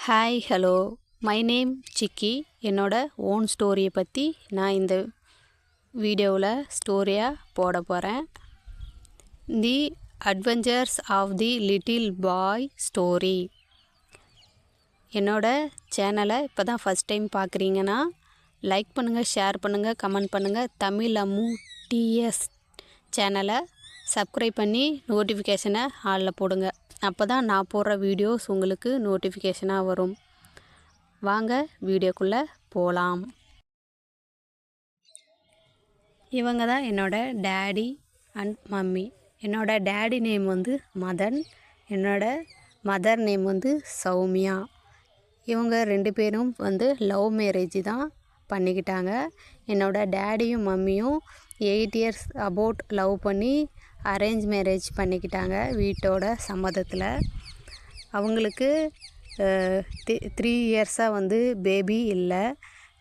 Hi hello my name சிக்கி. என்னோட own ஸ்டோரியை பற்றி நான் இந்த வீடியோவில் ஸ்டோரியாக போட போகிறேன். The adventures of the little boy story. என்னோட சேனலை இப்போ தான் ஃபஸ்ட் டைம் பார்க்குறீங்கன்னா லைக் பண்ணுங்கள், ஷேர் பண்ணுங்கள், கமெண்ட் பண்ணுங்கள். தமிழ் அம்மு டிஎஸ் சேனலை சப்ஸ்கிரைப் பண்ணி நோட்டிஃபிகேஷனை ஆளில் போடுங்க. அப்போ தான் நான் போடுற வீடியோஸ் உங்களுக்கு நோட்டிஃபிகேஷனாக வரும். வாங்க வீடியோக்குள்ளே போகலாம். இவங்க தான் என்னோட டேடி அண்ட் மம்மி. என்னோட டேடி நேம் வந்து மதன், என்னோட மதர் நேம் வந்து சௌமியா. இவங்க 2 பேரும் வந்து லவ் மேரேஜ் தான் பண்ணிக்கிட்டாங்க. என்னோட டேடியும் மம்மியும் 8 இயர்ஸ் அபவுட் லவ் பண்ணி அரேஞ்ச் மேரேஜ் பண்ணிக்கிட்டாங்க வீட்டோட சம்மதத்தில். அவங்களுக்கு 3 இயர்ஸாக வந்து பேபி இல்லை.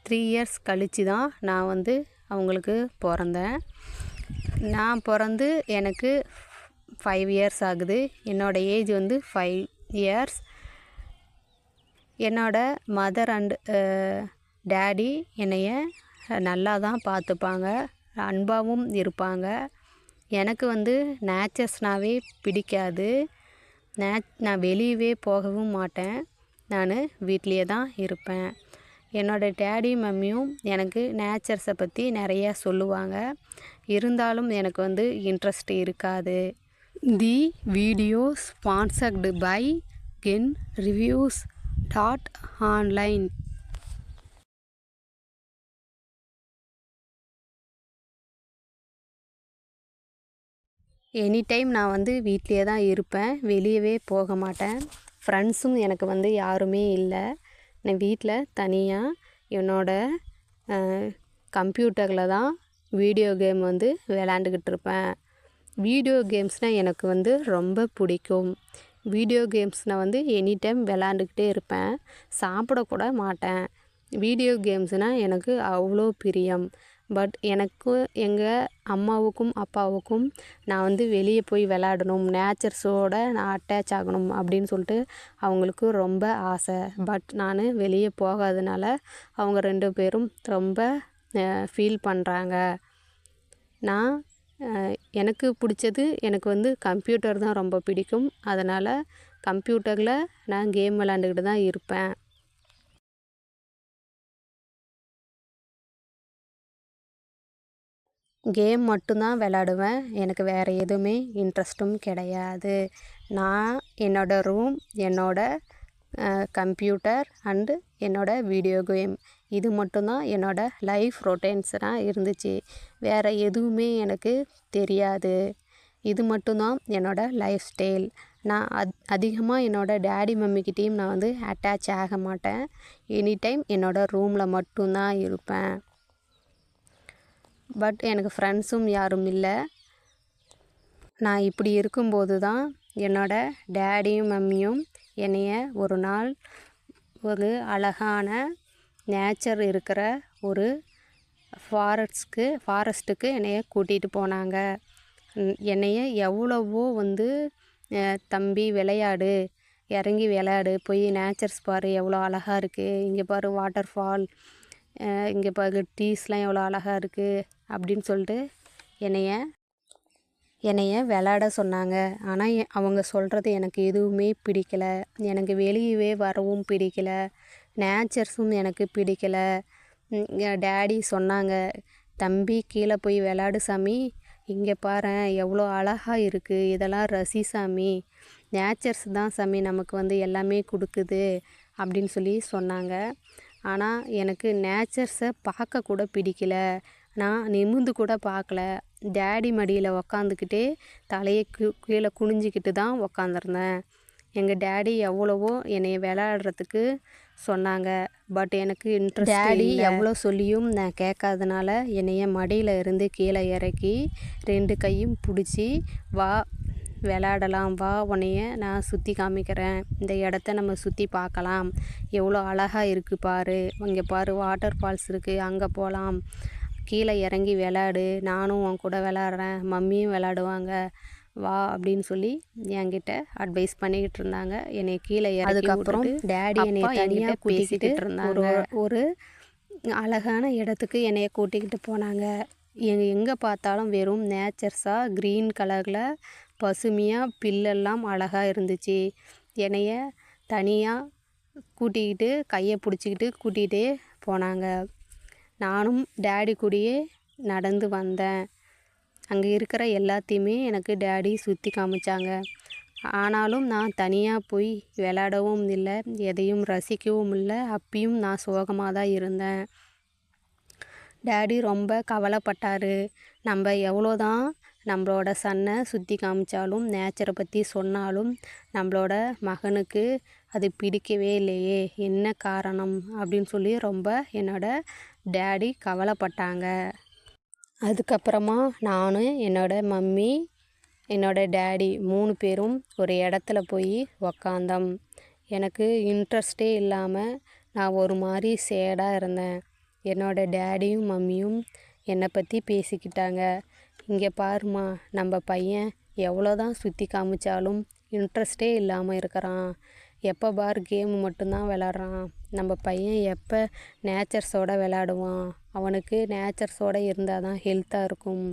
3 இயர்ஸ் கழித்து தான் நான் வந்து அவங்களுக்கு பிறந்தேன். நான் பிறந்து எனக்கு 5 இயர்ஸ் ஆகுது. என்னோடய ஏஜ் வந்து 5 இயர்ஸ். என்னோட மதர் அண்ட் டேடி என்னைய நல்லா தான் பார்த்துப்பாங்க, அன்பாகவும் இருப்பாங்க. எனக்கு வந்து நேச்சர்ஸ்னாவே பிடிக்காது. நான் வெளியவே போகவும் மாட்டேன். நான் வீட்லேயே தான் இருப்பேன். என்னோடய டேடி மம்மியும் எனக்கு நேச்சர்ஸை பற்றி நிறையா சொல்லுவாங்க. இருந்தாலும் எனக்கு வந்து இன்ட்ரெஸ்ட் இருக்காது. The video sponsored by genreviews.online. Any time நான் வந்து வீட்லேயே தான் இருப்பேன், வெளியவே போக மாட்டேன். ஃப்ரெண்ட்ஸும் எனக்கு வந்து யாருமே இல்லை. நான் வீட்டில் தனியாக என்னோட கம்ப்யூட்டரில் தான் வீடியோ கேம் வந்து விளாண்டுக்கிட்டு இருப்பேன். வீடியோ கேம்ஸ்னால் எனக்கு வந்து ரொம்ப பிடிக்கும். வீடியோ கேம்ஸ்னால் வந்து எனி டைம் விளாண்டுக்கிட்டே இருப்பேன், சாப்பிடக்கூட மாட்டேன். வீடியோ கேம்ஸ்னால் எனக்கு அவ்வளோ பிரியம். பட் எனக்கு எங்கள் அம்மாவுக்கும் அப்பாவுக்கும் நான் வந்து வெளியே போய் விளாடணும், நேச்சர்ஸோடு நான் அட்டாச் ஆகணும் அப்படின்னு சொல்லிட்டு அவங்களுக்கு ரொம்ப ஆசை. பட் நான் வெளியே போகாதனால அவங்க 2 பேரும் ரொம்ப ஃபீல் பண்ணுறாங்க. நான் எனக்கு பிடிச்சது எனக்கு வந்து கம்ப்யூட்டர் தான் ரொம்ப பிடிக்கும். அதனால் கம்ப்யூட்டரில் நான் கேம் விளாண்டுக்கிட்டு தான் இருப்பேன். கேம் மட்டும்தான் விளாடுவேன். எனக்கு வேறு எதுவுமே இன்ட்ரெஸ்ட்டும் கிடையாது. நான் என்னோடய ரூம், என்னோடய கம்ப்யூட்டர் அண்டு என்னோடய வீடியோ கேம், இது மட்டும்தான் என்னோடய லைஃப் ரொட்டீன்ஸாக இருந்துச்சு. வேறு எதுவுமே எனக்கு தெரியாது. இது மட்டும்தான் என்னோடய லைஃப் ஸ்டைல். நான் அதிகமாக என்னோடய டேடி மம்மிக்கிட்டேயும் நான் வந்து அட்டாச் ஆக மாட்டேன். எனி டைம் என்னோடய ரூமில் மட்டும்தான் இருப்பேன். பட் எனக்கு ஃப்ரெண்ட்ஸும் யாரும் இல்லை. நான் இப்படி இருக்கும்போது தான் என்னோடய டேடியும் மம்மியும் என்னைய ஒரு நாள் ஒரு அழகான நேச்சர் இருக்கிற ஒரு ஃபாரஸ்ட்டுக்கு என்னைய கூட்டிகிட்டு போனாங்க. என்னைய எவ்வளவோ வந்து தம்பி விளையாடு, இறங்கி விளையாடு, போய் நேச்சர்ஸ் பாரு, எவ்வளோ அழகாக இருக்குது, இங்கே பாரு வாட்டர் ஃபால், இங்கே பாரு ட்ரீஸ்லாம் எவ்வளோ அழகாக இருக்குது அப்படின்னு சொல்லிட்டு என்னைய விளையாட சொன்னாங்க. ஆனால் அவங்க சொல்கிறது எனக்கு எதுவுமே பிடிக்கல. எனக்கு வெளியவே வரவும் பிடிக்கல, நேச்சர்ஸும் எனக்கு பிடிக்கல. டேடி சொன்னாங்க, தம்பி கீழே போய் விளையாடு சாமி, இங்கே பாரேன் எவ்வளோ அழகாக இருக்குது, இதெல்லாம் ரசி சாமி, நேச்சர்ஸ் தான் சாமி நமக்கு வந்து எல்லாமே கொடுக்குது அப்படின்னு சொல்லி சொன்னாங்க. ஆனால் எனக்கு நேச்சர்ஸை பார்க்க கூட பிடிக்கல. நான் நிமிர்ந்து கூட பார்க்கல. டேடி மடியில் உக்காந்துக்கிட்டே தலையை கீழே குனிஞ்சிக்கிட்டு தான் உக்காந்துருந்தேன். எங்கள் டேடி எவ்வளவோ என்னை விளையாடுறதுக்கு சொன்னாங்க. பட் எனக்கு இன்ட்ரெஸ்ட். டேடி எவ்வளோ சொல்லியும் நான் கேட்காதனால என்னைய மடியில் இருந்து கீழே இறக்கி 2 கையும் பிடிச்சி, வா விளையாடலாம், வா உன்னைய நான் சுற்றி காமிக்கிறேன், இந்த இடத்த நம்ம சுற்றி பார்க்கலாம், எவ்வளோ அழகாக இருக்குது பாரு, இங்கே பாரு வாட்டர் ஃபால்ஸ் இருக்குது, அங்கே போகலாம், கீழே இறங்கி விளையாடு, நானும் உன் கூட விளையாடுறேன், மம்மியும் விளையாடுவாங்க, வா அப்படின்னு சொல்லி என்கிட்ட அட்வைஸ் பண்ணிக்கிட்டு இருந்தாங்க. என்னை கீழே அதுக்கப்புறம் டேடி என்னை தனியாக கூட்டிக்கிட்டு இருந்தாங்க. ஒரு அழகான இடத்துக்கு என்னைய கூட்டிக்கிட்டு போனாங்க. எங்கே பார்த்தாலும் வெறும் நேச்சர்ஸாக க்ரீன் கலரில் பசுமையாக பில்லெல்லாம் அழகாக இருந்துச்சு. என்னைய தனியாக கூட்டிக்கிட்டு கையை பிடிச்சிக்கிட்டு கூட்டிகிட்டே போனாங்க. நானும் டேடி கூடயே நடந்து வந்தேன். அங்கே இருக்கிற எல்லாத்தையுமே எனக்கு டேடி சுற்றி காமிச்சாங்க. ஆனாலும் நான் தனியாக போய் விளையாடவும் இல்லை, எதையும் ரசிக்கவும் இல்லை. அப்பயும் நான் சோகமாக தான் இருந்தேன். டேடி ரொம்ப கவலைப்பட்டார். நம்ம எவ்வளோ தான் நம்மளோட சன்னை சுற்றி காமிச்சாலும் நேச்சரை பற்றி சொன்னாலும் நம்மளோட மகனுக்கு அது பிடிக்கவே இல்லையே, என்ன காரணம் அப்படின்னு சொல்லி ரொம்ப என்னோட டேடி கவலைப்பட்டாங்க. அதுக்கப்புறமா நான், என்னோட மம்மி, என்னோட டேடி 3 பேரும் ஒரு இடத்துல போய் உக்காந்தோம். எனக்கு இன்ட்ரெஸ்டே இல்லாமல் நான் ஒரு மாதிரி சேடாக இருந்தேன். என்னோட டேடியும் மம்மியும் என்னை பற்றி பேசிக்கிட்டாங்க. இங்கே பாருமா, நம்ம பையன் எவ்வளோ தான் சுற்றி காமிச்சாலும் இன்ட்ரெஸ்டே இல்லாமல் இருக்கிறான். எப்போ பார் கேம் மட்டும்தான் விளாட்றான். நம்ம பையன் எப்போ நேச்சர்ஸோடு விளாடுவான். அவனுக்கு நேச்சர்ஸோடு இருந்தால் தான் ஹெல்த்தாக இருக்கும்.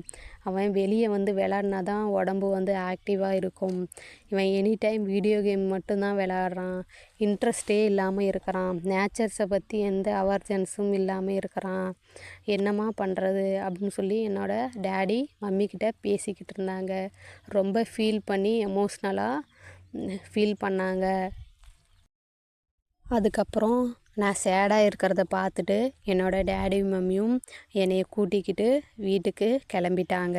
அவன் வெளியே வந்து விளாட்னா தான் உடம்பு வந்து ஆக்டிவாக இருக்கும். இவன் எனி டைம் வீடியோ கேம் மட்டும்தான் விளாட்றான். இன்ட்ரெஸ்டே இல்லாமல் இருக்கிறான். நேச்சர்ஸை பற்றி எந்த அவேர்னஸும் இல்லாமல் இருக்கிறான். என்னம்மா பண்ணுறது அப்படின்னு சொல்லி என்னோடய டேடி மம்மிக்கிட்ட பேசிக்கிட்டு இருந்தாங்க. ரொம்ப ஃபீல் பண்ணி எமோஷ்னலாக ஃபீல் பண்ணாங்க. அதுக்கப்புறம் நான் சேடாக இருக்கிறத பார்த்துட்டு என்னோடய டேடி மம்மியும் என்னைய கூட்டிக்கிட்டு வீட்டுக்கு கிளம்பிட்டாங்க.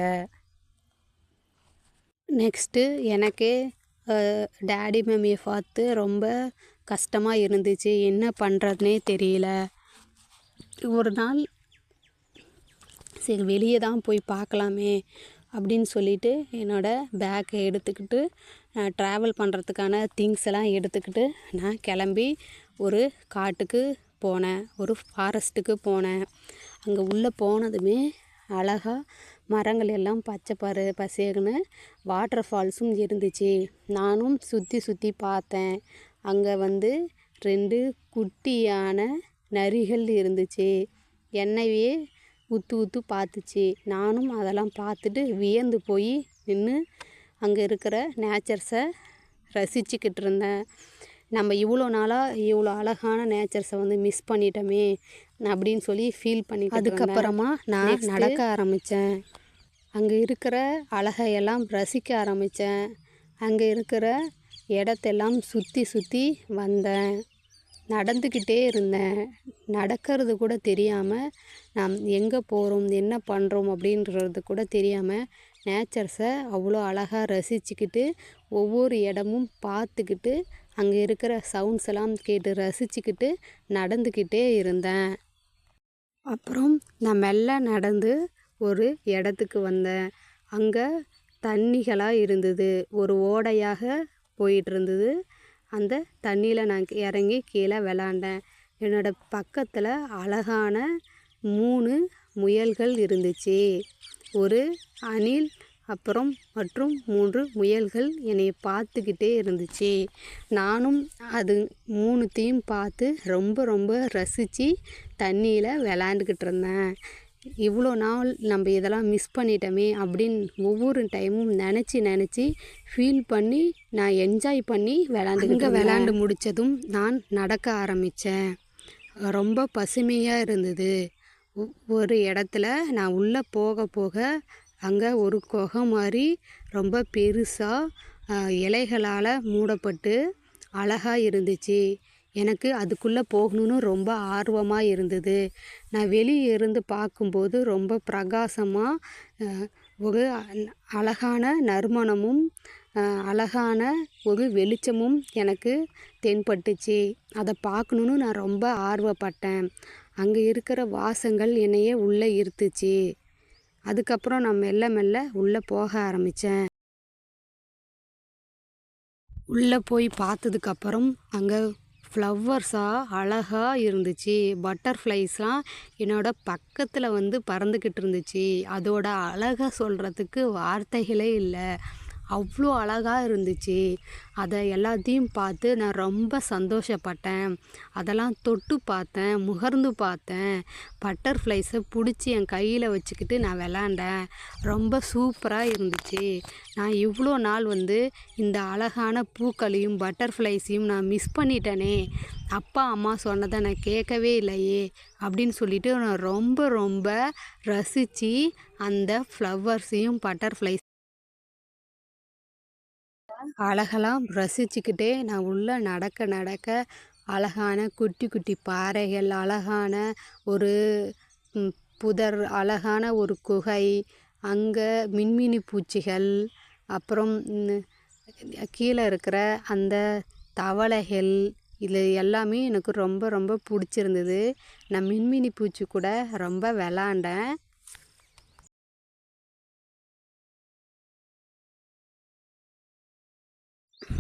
நெக்ஸ்ட்டு எனக்கு டேடி மம்மியை பார்த்து ரொம்ப கஷ்டமாக இருந்துச்சு. என்ன பண்ணுறதுனே தெரியல. ஒரு நாள் சரி வெளியே தான் போய் பார்க்கலாமே அப்படின்னு சொல்லிட்டு என்னோடய பேக்கை எடுத்துக்கிட்டு ட்ராவல் பண்ணுறதுக்கான திங்ஸ் எல்லாம் எடுத்துக்கிட்டு நான் கிளம்பி ஒரு காட்டுக்கு போனேன், ஒரு ஃபாரஸ்ட்டுக்கு போனேன். அங்கே உள்ளே போனதுமே அழகாக மரங்கள் எல்லாம் பச்சை பசேல்னு வாட்டர் ஃபால்ஸும் இருந்துச்சு. நானும் சுற்றி சுற்றி பார்த்தேன். அங்கே வந்து 2 குட்டியான நரிகள் இருந்துச்சு. என்னையே உத்து பார்த்துச்சு. நானும் அதெல்லாம் பார்த்துட்டு வியந்து போய் நின்று அங்கே இருக்கிற நேச்சர்ஸை ரசிச்சுக்கிட்டு இருந்தேன். நம்ம இவ்வளோ நாளாக இவ்வளோ அழகான நேச்சர்ஸை வந்து மிஸ் பண்ணிட்டோமே அப்படின்னு சொல்லி ஃபீல் பண்ணி அதுக்கப்புறமா நான் நடக்க ஆரம்பித்தேன். அங்கே இருக்கிற அழகையெல்லாம் ரசிக்க ஆரம்பித்தேன். அங்கே இருக்கிற இடத்தெல்லாம் சுற்றி சுற்றி வந்தேன். நடந்துக்கிட்டே இருந்தேன். நடக்கிறது கூட தெரியாமல் நாம் எங்கே போகிறோம் என்ன பண்ணுறோம் அப்படின்றது கூட தெரியாமல் நேச்சர்ஸை அவ்வளோ அழகாக ரசிச்சுக்கிட்டு ஒவ்வொரு இடமும் பார்த்துக்கிட்டு அங்கே இருக்கிற சவுண்ட்ஸ் எல்லாம் கேட்டு ரசிச்சுக்கிட்டு நடந்துக்கிட்டே இருந்தேன். அப்புறம் நான் மெல்ல நடந்து ஒரு இடத்துக்கு வந்தேன். அங்கே தண்ணிகளாக இருந்தது. ஒரு ஓடையாக போயிட்டு இருந்தது. அந்த தண்ணியில் நான் இறங்கி கீழே விளாண்டேன். என்னோடய பக்கத்தில் அழகான 3 முயல்கள் இருந்துச்சு. ஒரு அணில் அப்புறம் மற்றும் 3 முயல்கள் என்னை பார்த்துக்கிட்டே இருந்துச்சு. நானும் அது 3த்தையும் பார்த்து ரொம்ப ரொம்ப ரசித்து தண்ணியில் விளாண்டுக்கிட்டு இருந்தேன். இவ்வளோ நாள் நம்ம இதெல்லாம் மிஸ் பண்ணிட்டோமே அப்படின்னு ஒவ்வொரு டைமும் நினச்சி ஃபீல் பண்ணி நான் என்ஜாய் பண்ணி விளாண்டு முடித்ததும் நான் நடக்க ஆரம்பித்தேன். ரொம்ப பசுமையாக இருந்தது. ஒரு இடத்துல நான் உள்ளே போக அங்கே ஒரு குகை மாதிரி ரொம்ப பெருசாக இலைகளால் மூடப்பட்டு அழகாக இருந்துச்சு. எனக்கு அதுக்குள்ளே போகணுன்னு ரொம்ப ஆர்வமாக இருந்தது. நான் வெளியே இருந்து பார்க்கும்போது ரொம்ப பிரகாசமாக ஒரு அழகான நறுமணமும் அழகான ஒரு வெளிச்சமும் எனக்கு தென்பட்டுச்சு. அதை பார்க்கணுன்னு நான் ரொம்ப ஆர்வப்பட்டேன். அங்கே இருக்கிற வாசங்கள் என்னையே உள்ளே ஈர்த்துச்சு. அதுக்கப்புறம் நான் மெல்ல உள்ளே போக ஆரம்பித்தேன். உள்ளே போய் பார்த்ததுக்கப்புறம் அங்கே ஃப்ளவர்ஸாக அழகாக இருந்துச்சு. பட்டர்ஃப்ளைஸ்லாம் என்னோடய பக்கத்தில் வந்து பறந்துக்கிட்டு இருந்துச்சு. அதோட அழகை சொல்கிறதுக்கு வார்த்தைகளே இல்லை. அவ்வளோ அழகாக இருந்துச்சு. அதை எல்லாத்தையும் பார்த்து நான் ரொம்ப சந்தோஷப்பட்டேன். அதெல்லாம் தொட்டு பார்த்தேன், முகர்ந்து பார்த்தேன். பட்டர்ஃப்ளைஸை பிடிச்சி என் கையில் வச்சுக்கிட்டு நான் விளாண்டேன். ரொம்ப சூப்பராக இருந்துச்சு. நான் இவ்வளோ நாள் இந்த அழகான பூக்களையும் பட்டர்ஃப்ளைஸையும் நான் மிஸ் பண்ணிட்டேனே, அப்பா அம்மா சொன்னதை நான் கேட்கவே இல்லையே அப்படின்னு சொல்லிட்டு நான் ரொம்ப ரொம்ப ரசித்து அந்த ஃப்ளவர்ஸையும் பட்டர்ஃப்ளைஸ் அழகெல்லாம் ரசிச்சுக்கிட்டே நான் உள்ளே நடக்க நடக்க அழகான குட்டி குட்டி பாறைகள், அழகான ஒரு புதர், அழகான ஒரு குகை, அங்கே மின்மினி பூச்சிகள், அப்புறம் கீழே இருக்கிற அந்த தவளைகள், இது எல்லாமே எனக்கு ரொம்ப ரொம்ப பிடிச்சிருந்தது. நான் மின்மினி பூச்சி கூட ரொம்ப விளாண்டேன்.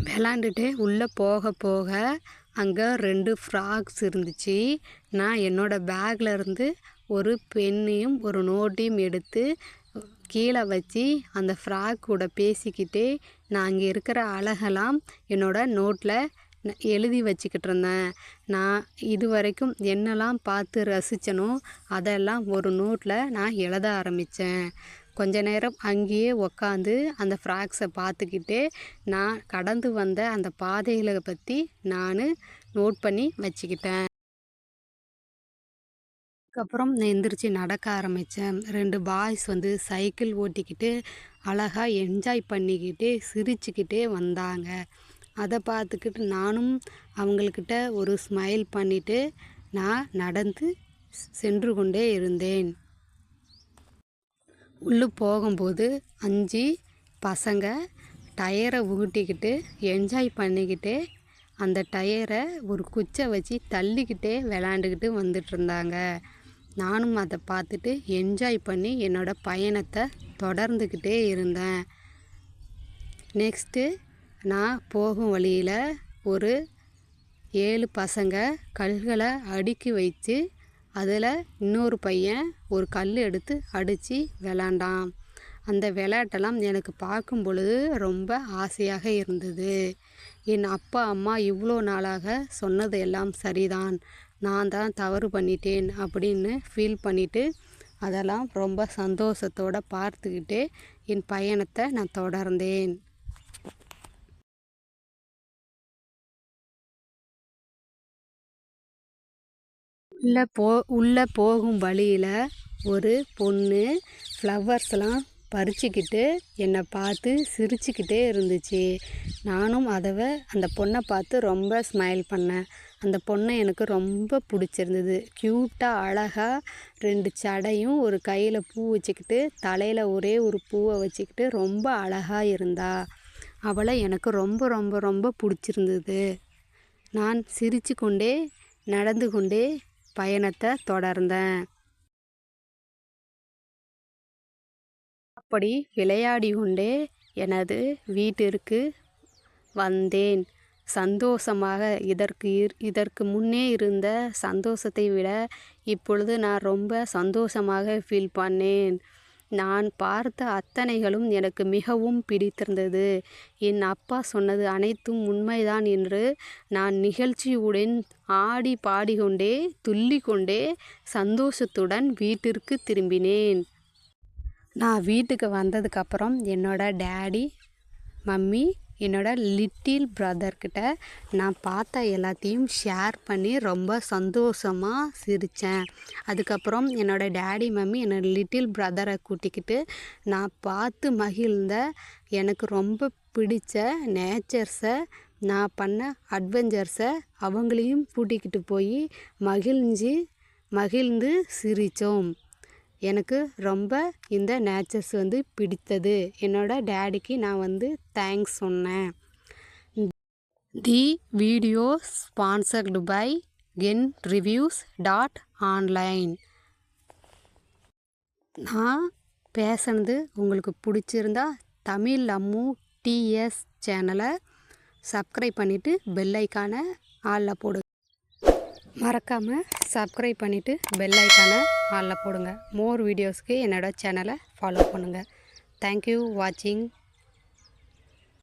விளாண்டுட்டு உள்ளே போக போக அங்கே 2 ஃப்ராக்ஸ் இருந்துச்சு. நான் என்னோடய பேக்கில் இருந்து ஒரு பென்னையும் ஒரு நோட்டையும் எடுத்து கீழே வச்சு அந்த ஃப்ராக் கூட பேசிக்கிட்டே நான் அங்கே இருக்கிற அழகெல்லாம் என்னோடய நோட்டில் எழுதி வச்சுக்கிட்டு இருந்தேன். நான் இது வரைக்கும் என்னெல்லாம் பார்த்து ரசித்தனோ அதெல்லாம் ஒரு நோட்டில் நான் எழுத ஆரம்பித்தேன். கொஞ்ச நேரம் அங்கேயே உக்காந்து அந்த ஃப்ராக்ஸை பார்த்துக்கிட்டே நான் கடந்து வந்த அந்த பாதைகளை பற்றி நான் நோட் பண்ணி வச்சுக்கிட்டேன். அதுக்கப்புறம் நான் எந்திரிச்சு நடக்க ஆரம்பித்தேன். 2 பாய்ஸ் சைக்கிள் ஓட்டிக்கிட்டு அழகாக என்ஜாய் பண்ணிக்கிட்டே சிரிச்சுக்கிட்டே வந்தாங்க. அதை பார்த்துக்கிட்டு நானும் அவங்கக்கிட்ட ஒரு ஸ்மைல் பண்ணிவிட்டு நான் நடந்து சென்று கொண்டே இருந்தேன். உள்ளே போகும்போது 5 பசங்க டயரை ஊட்டிக்கிட்டு என்ஜாய் பண்ணிக்கிட்டே அந்த டயரை ஒரு குச்சை வச்சு தள்ளிக்கிட்டே விளாண்டுக்கிட்டு வந்துட்டுருந்தாங்க. நானும் அதை பார்த்துட்டு என்ஜாய் பண்ணி என்னோடய பயணத்தை தொடர்ந்துக்கிட்டே இருந்தேன். நெக்ஸ்ட்டு நான் போகும் வழியில் ஒரு 7 பசங்க கல்களை அடுக்கி வச்சு அதில் இன்னொரு பையன் ஒரு கல் எடுத்து அடித்து விளாண்டான். அந்த விளையாட்டெல்லாம் எனக்கு பார்க்கும் பொழுது ரொம்ப ஆசையாக இருந்தது. என் அப்பா அம்மா இவ்வளோ நாளாக சொன்னது எல்லாம் சரிதான், நான் தான் தவறு பண்ணிட்டேன் அப்படின்னு ஃபீல் பண்ணிவிட்டு அதெல்லாம் ரொம்ப சந்தோஷத்தோடு பார்த்துக்கிட்டே என் பயணத்தை நான் தொடர்ந்தேன். உள்ளே போகும் வழியில் ஒரு பொண்ணு ஃப்ளவர்ஸ்லாம் பறிச்சுக்கிட்டு என்னை பார்த்து சிரிச்சுக்கிட்டே இருந்துச்சு. நானும் அந்த பொண்ணை பார்த்து ரொம்ப ஸ்மைல் பண்ணேன். அந்த பொண்ணை எனக்கு ரொம்ப பிடிச்சிருந்தது. க்யூட்டாக அழகாக 2 சடையும் ஒரு கையில் பூ வச்சுக்கிட்டு தலையில் ஒரே ஒரு பூவை வச்சுக்கிட்டு ரொம்ப அழகாக இருந்தா. அவளை எனக்கு ரொம்ப ரொம்ப ரொம்ப பிடிச்சிருந்தது. நான் சிரித்து கொண்டே நடந்து கொண்டே பயணத்தை தொடர்ந்தேன். அப்படி விளையாடி கொண்டே எனது வீட்டிற்கு வந்தேன். சந்தோஷமாக இதற்கு முன்னே இருந்த சந்தோஷத்தை விட இப்பொழுது நான் ரொம்ப சந்தோஷமாக ஃபீல் பண்ணேன். நான் பார்த்த அத்தனைகளும் எனக்கு மிகவும் பிடித்திருந்தது. என் அப்பா சொன்னது அனைத்தும் உண்மைதான் என்று நான் நிகழ்ச்சியுடன் ஆடி பாடிக்கொண்டே துள்ளிக்கொண்டே சந்தோஷத்துடன் வீட்டிற்கு திரும்பினேன். நான் வீட்டுக்கு வந்ததுக்கப்புறம் என்னோடய டேடி, மம்மி, என்னோடய லிட்டில் பிரதர்கிட்ட நான் பார்த்த எல்லாத்தையும் ஷேர் பண்ணி ரொம்ப சந்தோஷமாக சிரித்தேன். அதுக்கப்புறம் என்னோடய டேடி, மம்மி என்னோடய லிட்டில் பிரதரை கூட்டிக்கிட்டு நான் பார்த்து மகிழ்ந்த எனக்கு ரொம்ப பிடிச்ச நேச்சர்ஸை, நான் பண்ண அட்வென்ச்சர்ஸை அவங்களையும் கூட்டிக்கிட்டு போய் மகிழ்ந்து சிரித்தோம். எனக்கு ரொம்ப இந்த நேச்சர்ஸ் பிடித்தது. என்னோடய டேடிக்கு நான் தேங்க்ஸ் சொன்னேன். The video sponsored by genreviews.online. நான் பேசுனது உங்களுக்கு பிடிச்சிருந்தா தமிழ் அம்மு டிஎஸ் சேனலை சப்ஸ்கிரைப் பண்ணிவிட்டு பெல் ஐக்கானை ஆளில் போடுங்க. மறக்காமல் சப்ஸ்கிரைப் பண்ணிவிட்டு பெல் ஐக்கானை ஆளில் போடுங்க. மோர் வீடியோஸ்க்கு என்னோடய சேனலை ஃபாலோ பண்ணுங்கள். தேங்க்யூ வாட்சிங்.